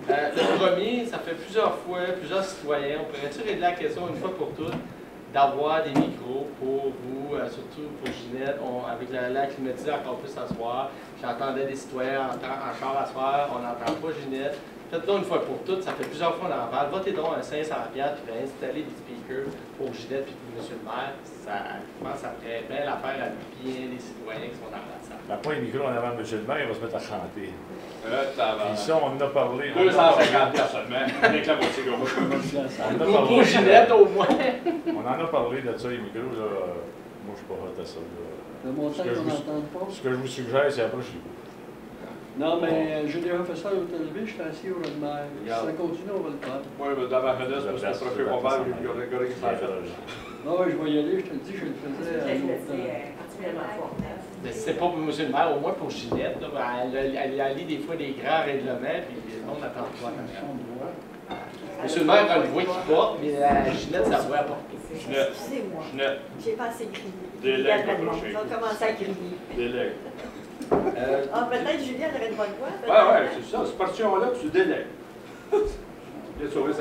Le premier, ça fait plusieurs fois, plusieurs citoyens, on pourrait-tu régler la question une fois pour toutes, d'avoir des micros pour vous, surtout pour Ginette, avec la climatiseur qu'on peut s'asseoir. J'entendais des citoyens en char à soir, on n'entend pas Ginette. Faites-le une fois pour toutes, ça fait plusieurs fois qu'on en parle. Votez donc à 500$ puis installer des speakers pour Ginette puis pour M. le maire. Je pense que ça ferait bien l'affaire à bien des citoyens qui sont dans la salle. Ben, pas un micro en avant de M. le maire, il va se mettre à chanter. Puis ça, on en a parlé. 250$ seulement, avec la moitié gauche. Pour Ginette au moins. On en a parlé de ça, les micros. Là. Moi, je suis pas hot à ça. Là. Le montant qu'on n'entend pas. Ce que je vous suggère, c'est approchez-vous. Non, mais j'ai déjà fait ça à l'hôtel-ville, je suis assis au de mer. Si ça continue, on va le faire. Oui, mais dans ma jeunesse, parce que c'est pas mal, il y a le gars qui s'en fait. Non, oui, je vais y aller, je te le dis, je le faisais à C'est pas pour M. le maire, au moins pour Ginette. Là, elle lit des fois des grands règlements, puis le monde n'attend pas. M. le maire a le voix qui porte, mais Ginette, ça voix porter. Excusez-moi, j'ai pas assez crié. Délègue, on va commencer à crier. Délègue. Peut-être Julien aurait de bonne voix. Oui, c'est ça. Cette portion-là, tu délègues. Il a sauvé 500$.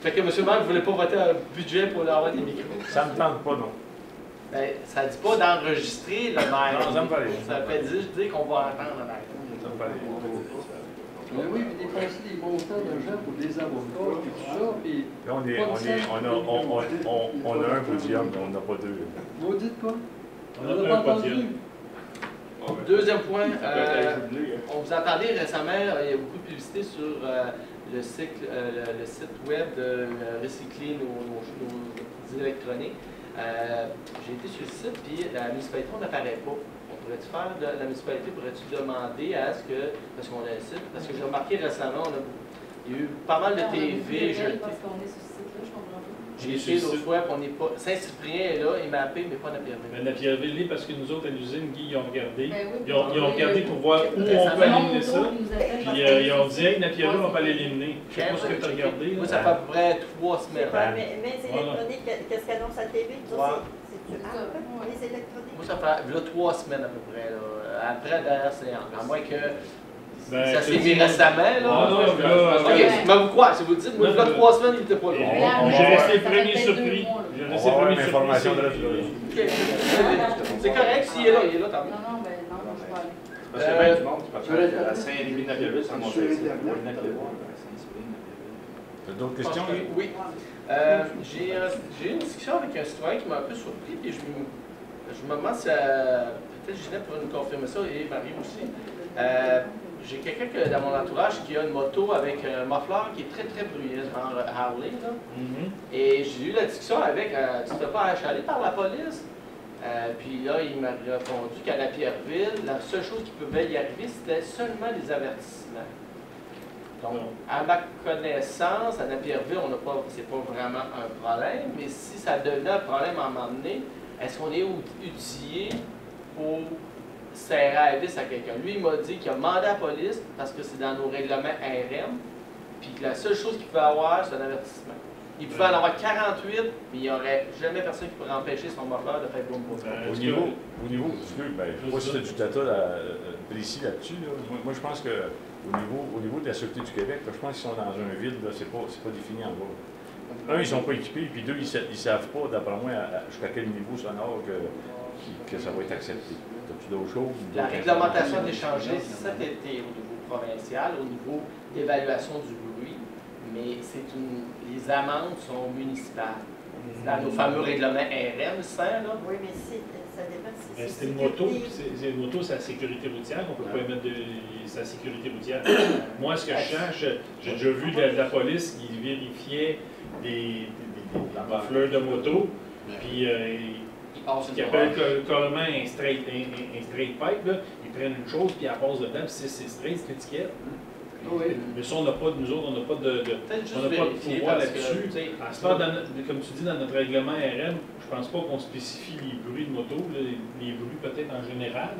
Fait que M. le maire ne voulait pas voter un budget pour avoir des micros. Ça me tente pas, non. Ben, ça ne dit pas d'enregistrer le maire. Non, ça me paraît. Ça fait juste dire qu'on va entendre le maire. Ça me paraît. Mais oui, puis dépenser des montants d'argent pour des avocats, puis tout ça, puis... Là, on a un podium, mais on n'a pas deux. Vous dites quoi? On a pas entendu. Deuxième point, on vous entendait récemment, il y a beaucoup de publicité sur le site web de recycler nos électroniques. J'ai été sur le site, puis la municipalité, on n'apparaît pas. On pourrait-tu faire de la municipalité, pourrais-tu demander à ce que, parce qu'on a un site, parce que j'ai remarqué récemment, il y a eu pas mal de TV jetées. Parce qu'on est sur ce site-là, je comprends pas. J'ai essayé l'autre fois, qu'on n'est pas. Saint-Cyprien est là, il m'a appelé, mais pas Napierville. Mais Napierville est parce que nous autres, à l'usine, Guy, ils ont regardé. Ben oui. Ils ont regardé pour voir où on peut éliminer ça. Puis ils ont dit, hey, Napierville, on va l'éliminer. Je sais pas ce que tu as regardé. Moi, ça fait à peu près 3 semaines. Mais c'est électronique, qu'est-ce qu'annonce à la TV? C'est les électroniques? Moi, ça fait là, 3 semaines à peu près. Là. Après, d'ailleurs, c'est à moins que. Ben, ça s'est mis récemment, là. Non, ok, mais vous quoi? Si vous dites, moi, là, 3 semaines, il n'était pas là. J'ai resté premier surpris. J'ai resté premier surpris. Information de la C'est correct, s'il est là, il est là, tant mieux. Non, ben non, je vais aller. Parce qu'il y a bien du monde qui parle à Saint-Rémy de Napierville, ça monte ici. T'as d'autres questions? Oui. J'ai eu une discussion avec un citoyen qui m'a un peu surpris, puis je me demande si peut-être Ginette pourrait nous confirmer ça, et Marie aussi. J'ai quelqu'un dans mon entourage qui a une moto avec un muffler qui est très très bruyant, genre Harley. Là. Et j'ai eu la discussion avec, tu ne te fais pas achaler par la police? Puis là, il m'a répondu qu'à la Pierreville, la seule chose qui pouvait y arriver, c'était seulement les avertissements. Donc, à ma connaissance, à Napierville, c'est pas vraiment un problème, mais si ça devenait un problème à un moment donné, est-ce qu'on est outillé pour serrer à la vis à quelqu'un? Lui, il m'a dit qu'il a demandé à la police, parce que c'est dans nos règlements RM, puis que la seule chose qu'il pouvait avoir, c'est un avertissement. Il pouvait en avoir 48, mais il n'y aurait jamais personne qui pourrait empêcher son moteur de faire boum boum. Au niveau, je ne sais pas si tu as du data précis là-dessus. Là. Moi, je pense que au niveau de la Sûreté du Québec, là, je pense qu'ils sont dans un vide, c'est pas défini en bas. Un, ils ne sont pas équipés, puis deux, ils ne savent pas, d'après moi, jusqu'à quel niveau sonore que ça va être accepté. As-tu d'autres choses? La réglementation d'échanger, ça c'était au niveau provincial, au niveau d'évaluation du bruit, mais les amendes sont municipales. Dans nos fameux règlements RM, ça, là. Oui, mais ça dépend si c'est une moto, c'est la sécurité routière, on ne peut pas émettre sa sécurité routière. Moi, ce que je cherche, j'ai déjà vu de la police qui vérifiait des muffleurs de moto, puis qui appelle carrément un straight pipe, là. Ils prennent une chose, puis ils passent dedans, puis c'est straight, c'est l'étiquette. Oui. Mais ça, nous autres, on n'a pas de pouvoir là-dessus. Comme tu dis, dans notre règlement RM, je pense pas qu'on spécifie les bruits de moto, les bruits peut-être en général.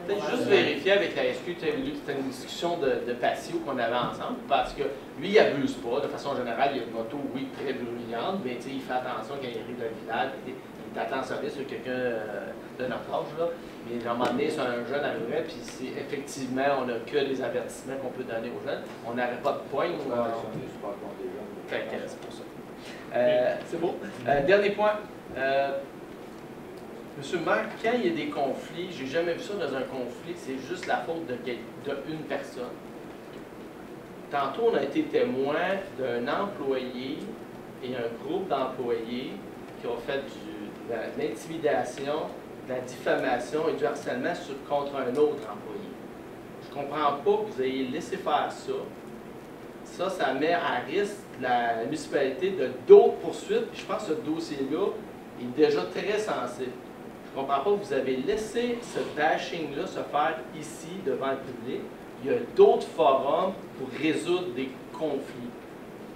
Peut-être juste vérifier avec la SQ, c'était une discussion de patio qu'on avait ensemble, parce que lui, il n'abuse pas. De façon générale, il y a une moto, oui, très bruyante, mais il fait attention quand il arrive dans le village, il t'attends en service sur quelqu'un de notre âge, là. Mais à un moment donné, c'est un jeune arrivait, puis c'est effectivement, on n'a que des avertissements qu'on peut donner aux jeunes. On n'aurait pas de points. Fait que c'est pour ça. C'est beau. Dernier point. Monsieur le maire, quand il y a des conflits, j'ai jamais vu ça dans un conflit, c'est juste la faute d'une personne. Tantôt, on a été témoin d'un employé et un groupe d'employés qui ont fait de l'intimidation, de la diffamation et du harcèlement contre un autre employé. Je ne comprends pas que vous ayez laissé faire ça. Ça met à risque la municipalité de d'autres poursuites. Je pense que ce dossier-là est déjà très sensible. Je ne comprends pas que vous avez laissé ce bashing-là se faire ici, devant le public. Il y a d'autres forums pour résoudre des conflits.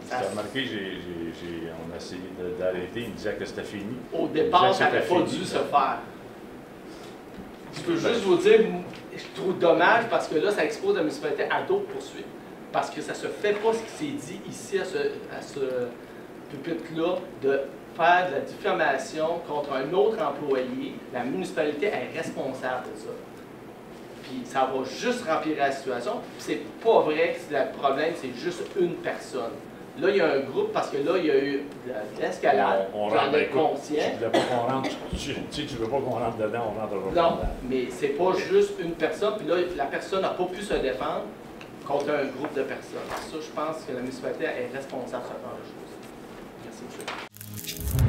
Tu as remarqué, on a essayé d'arrêter, il disait que c'était fini. Au départ, ça n'aurait pas dû se faire. Je peux juste vous dire, je trouve dommage parce que là, ça expose la municipalité à d'autres poursuites. Parce que ça ne se fait pas ce qui s'est dit ici, à ce pupitre-là, de faire de la diffamation contre un autre employé. La municipalité est responsable de ça. Puis ça va juste remplir la situation. C'est pas vrai que le problème, c'est juste une personne. Là, il y a un groupe, parce que là, il y a eu de l'escalade. J'en ai conscient. Tu ne veux pas qu'on rentre, tu veux pas qu'on rentre dedans, on rentre dedans. Non, mais c'est pas juste une personne. Puis là, la personne n'a pas pu se défendre contre un groupe de personnes. Ça, je pense que la municipalité est responsable de ce genre de choses. Merci, monsieur.